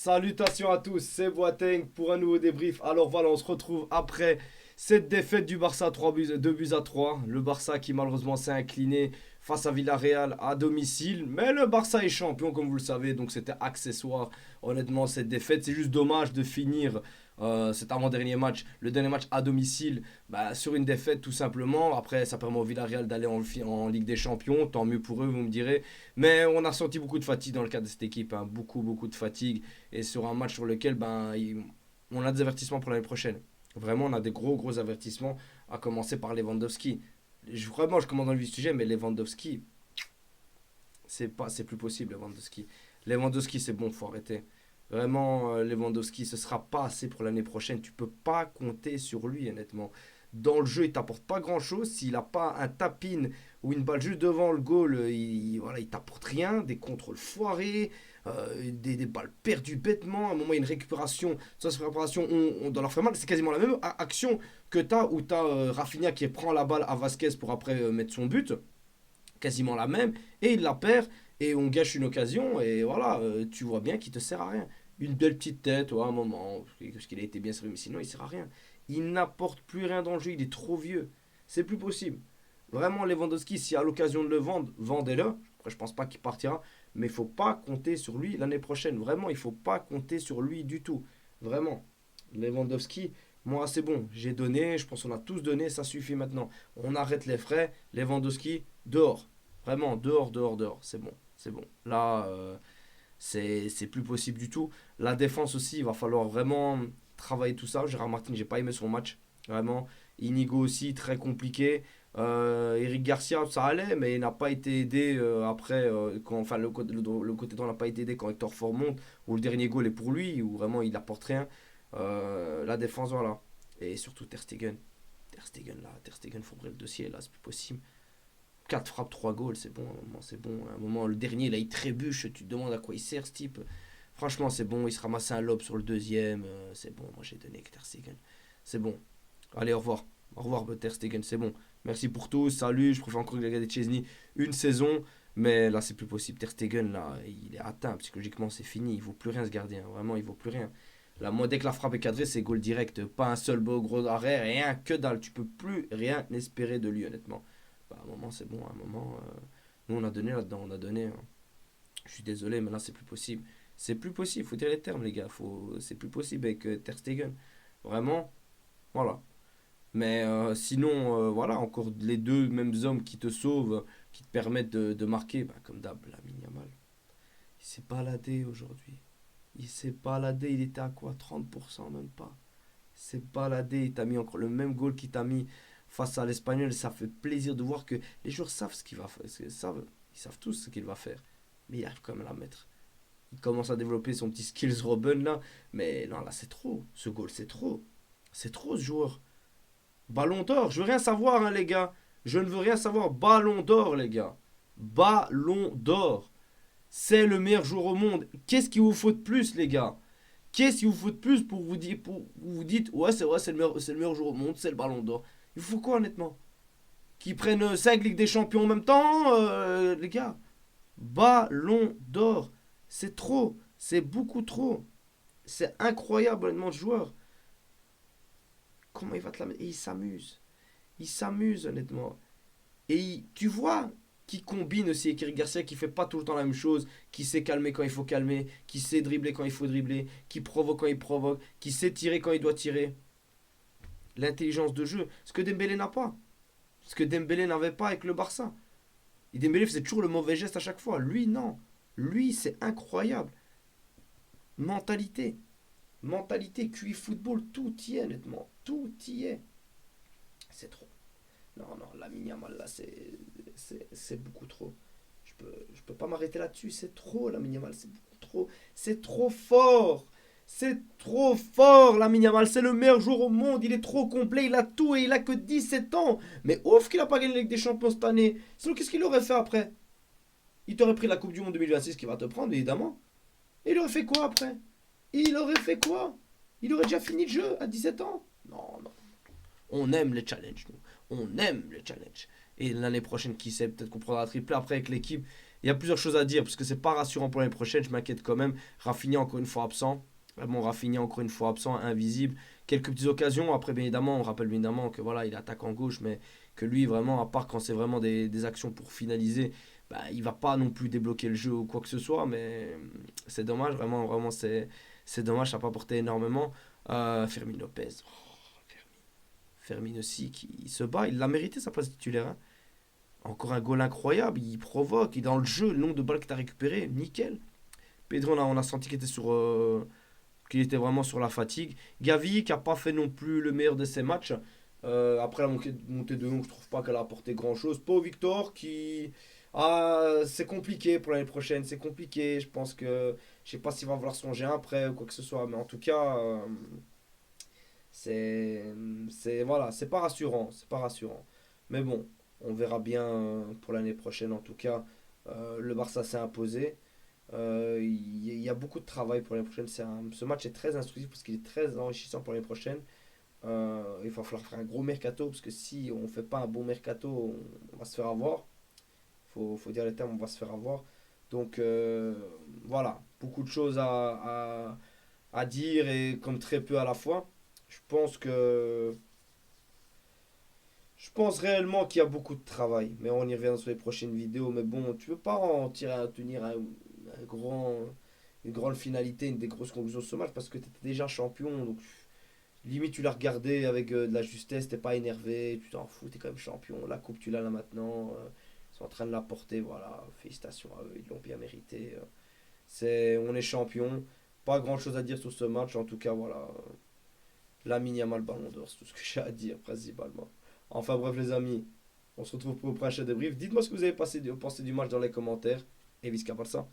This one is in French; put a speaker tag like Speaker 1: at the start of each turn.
Speaker 1: Salutations à tous, c'est Boateng pour un nouveau débrief. Alors voilà, on se retrouve après cette défaite du Barça 2 buts à 3. Le Barça qui malheureusement s'est incliné face à Villarreal à domicile. Mais le Barça est champion comme vous le savez, donc c'était accessoire. Honnêtement, cette défaite, c'est juste dommage de finir cet avant-dernier match, le dernier match à domicile, sur une défaite tout simplement. Après, ça permet au Villarreal d'aller en Ligue des Champions, tant mieux pour eux, vous me direz. Mais on a senti beaucoup de fatigue dans le cadre de cette équipe, hein. Beaucoup de fatigue et sur un match sur lequel on a des avertissements pour l'année prochaine. Vraiment, on a des gros avertissements, à commencer par Lewandowski. Vraiment, je commence dans le vif du sujet, mais Lewandowski, c'est plus possible, Lewandowski. Lewandowski, c'est bon, faut arrêter. Vraiment, Lewandowski, ce sera pas assez pour l'année prochaine. Tu peux pas compter sur lui, honnêtement. Dans le jeu, il t'apporte pas grand chose. S'il a pas un tap-in ou une balle juste devant le goal, voilà, il t'apporte rien. Des contrôles foirés, des balles perdues bêtement. À un moment, il y a une récupération. Sans cette récupération, on doit leur faire mal. C'est quasiment la même action que où tu as Rafinha qui prend la balle à Vasquez pour après mettre son but. Quasiment la même. Et il la perd. Et on gâche une occasion. Et voilà, tu vois bien qu'il te sert à rien. Une belle petite tête, ouais, à un moment, parce qu'il a été bien servi, mais sinon, il sert à rien. Il n'apporte plus rien dans le jeu. Il est trop vieux. C'est plus possible. Vraiment, Lewandowski, si à l'occasion de le vendre, vendez-le. Après, je pense pas qu'il partira. Mais il faut pas compter sur lui l'année prochaine. Vraiment, il faut pas compter sur lui du tout. Vraiment. Lewandowski, moi, c'est bon. J'ai donné. Je pense qu'on a tous donné. Ça suffit maintenant. On arrête les frais. Lewandowski, dehors. Vraiment, dehors. C'est bon. C'est bon. Là, c'est plus possible du tout. La défense aussi, il va falloir vraiment travailler tout ça. Gérard Martin, j'ai pas aimé son match. Vraiment. Inigo aussi, très compliqué. Eric Garcia, ça allait, mais il n'a pas été aidé après. Enfin, le côté droit n'a pas été aidé quand Hector Ford monte, où le dernier goal est pour lui, où vraiment il n'apporte rien. La défense, voilà. Et surtout Ter Stegen. Ter Stegen, faut ouvrir le dossier, là, c'est plus possible. 4 frappes, 3 goals, c'est bon, à un moment, c'est bon. À un moment, le dernier, là, il trébuche, tu te demandes à quoi il sert, ce type. Franchement, c'est bon, il se ramasse un lob sur le deuxième, c'est bon, moi j'ai donné Ter Stegen. C'est bon. Allez, au revoir. Au revoir, Ter Stegen, c'est bon. Merci pour tout, salut, je préfère encore regarder Chesney une saison, mais là, c'est plus possible. Ter Stegen, là, il est atteint, psychologiquement, c'est fini, il vaut plus rien ce gardien, vraiment, il vaut plus rien. Là, moi, dès que la frappe est cadrée, c'est goal direct, pas un seul beau gros arrêt, rien que dalle, tu peux plus rien espérer de lui, honnêtement. À un moment, c'est bon. À un moment, nous, on a donné là-dedans. On a donné, hein. Je suis désolé, mais là, c'est plus possible. C'est plus possible. Faut dire les termes, les gars. C'est plus possible avec Ter Stegen. Vraiment, voilà. Mais sinon, voilà, encore les deux mêmes hommes qui te sauvent, qui te permettent de marquer. Comme d'hab, Lamine Yamal. Il s'est baladé aujourd'hui. Il s'est baladé. Il était à quoi? 30%, même pas. Il s'est baladé. Il t'a mis encore le même goal qu'il t'a mis face à l'Espagnol. Ça fait plaisir de voir que les joueurs savent ce qu'il va faire. Ils savent tous ce qu'il va faire. Mais il arrive quand même à la mettre. Il commence à développer son petit skills Robben là. Mais non, là, c'est trop. Ce goal, c'est trop. C'est trop ce joueur. Ballon d'or. Je veux rien savoir, hein, les gars. Je ne veux rien savoir. Ballon d'or, les gars. Ballon d'or. C'est le meilleur joueur au monde. Qu'est-ce qu'il vous faut de plus, les gars? Qu'est-ce qu'il vous faut de plus pour vous dire, pour vous dites, ouais, c'est vrai, c'est le meilleur joueur au monde, c'est le ballon d'or. Il vous faut quoi, honnêtement? Qu'ils prennent 5 Ligues des Champions en même temps, les gars? Ballon d'or. C'est trop. C'est beaucoup trop. C'est incroyable, honnêtement, ce joueur. Comment il va te la mettre? Et il s'amuse. Il s'amuse, honnêtement. Et tu vois qui combine aussi avec Eric Garcia, qui fait pas tout le temps la même chose, qui sait calmer quand il faut calmer, qui sait dribbler quand il faut dribbler, qui provoque quand il provoque, qui sait tirer quand il doit tirer. L'intelligence de jeu, ce que Dembélé n'a pas. Ce que Dembélé n'avait pas avec le Barça. Et Dembélé faisait toujours le mauvais geste à chaque fois. Lui, non. Lui, c'est incroyable. Mentalité. Mentalité, QI football, tout y est, honnêtement. Tout y est. C'est trop. Non, la Yamal, là, c'est beaucoup trop. Je peux pas m'arrêter là-dessus. C'est trop, la Yamal, c'est beaucoup trop. C'est trop fort. C'est trop fort, la Yamal. C'est le meilleur joueur au monde. Il est trop complet. Il a tout et il a que 17 ans. Mais ouf qu'il a pas gagné la Ligue des Champions cette année. Sinon, qu'est-ce qu'il aurait fait après? Il t'aurait pris la Coupe du Monde 2026 qui va te prendre, évidemment. Et il aurait fait quoi après? Il aurait fait quoi? Il aurait déjà fini le jeu à 17 ans? Non. On aime les challenges, nous. On aime les challenges. Et l'année prochaine, qui sait, peut-être qu'on prendra un triplé après avec l'équipe. Il y a plusieurs choses à dire parce que c'est pas rassurant pour l'année prochaine. Je m'inquiète quand même. Rafinha encore une fois absent. Vraiment Rafinha encore une fois absent, invisible. Quelques petites occasions. Après, bien évidemment, on rappelle bien évidemment que voilà, il attaque en gauche, mais que lui vraiment, à part quand c'est vraiment des actions pour finaliser, bah, il va pas non plus débloquer le jeu ou quoi que ce soit. Mais c'est dommage, vraiment, vraiment, c'est dommage. Ça n'a pas porté énormément. Fermin Lopez. Fermin aussi qui se bat. Il l'a mérité sa place titulaire, hein. Encore un goal incroyable, il provoque, il est dans le jeu, le nombre de balles que tu as récupéré, nickel. Pedro, on a senti qu'il était vraiment sur la fatigue. Gavi, qui n'a pas fait non plus le meilleur de ses matchs. Après la montée de Lyon, je trouve pas qu'elle a apporté grand-chose. Pau Victor, qui... Ah, c'est compliqué pour l'année prochaine, c'est compliqué. Je pense que... Je sais pas s'il va vouloir songer après ou quoi que ce soit, mais en tout cas, c'est... Voilà, c'est pas rassurant, c'est pas rassurant. Mais bon, on verra bien pour l'année prochaine. En tout cas, le Barça s'est imposé. Il y a beaucoup de travail pour l'année prochaine. Ce match est très instructif parce qu'il est très enrichissant pour l'année prochaine. Il va falloir faire un gros mercato parce que si on ne fait pas un bon mercato, on va se faire avoir. Faut dire les termes, on va se faire avoir. Donc voilà, beaucoup de choses à dire et comme très peu à la fois. Je pense que je pense réellement qu'il y a beaucoup de travail, mais on y revient sur les prochaines vidéos. Mais bon, tu peux pas tenir un grand, une grande finalité, une des grosses conclusions de ce match parce que tu étais déjà champion. Donc, limite, tu l'as regardé avec de la justesse, t'es pas énervé, tu t'en fous, t'es quand même champion. La coupe, tu l'as là maintenant. Ils sont en train de la porter, voilà. Félicitations à eux, ils l'ont bien mérité. On est champion. Pas grand chose à dire sur ce match, en tout cas, voilà. Lamine Yamal Ballon d'Or, c'est tout ce que j'ai à dire principalement. Enfin bref les amis, on se retrouve pour le prochain débrief. Dites-moi ce que vous avez pensé du match dans les commentaires. Et Visca Barça.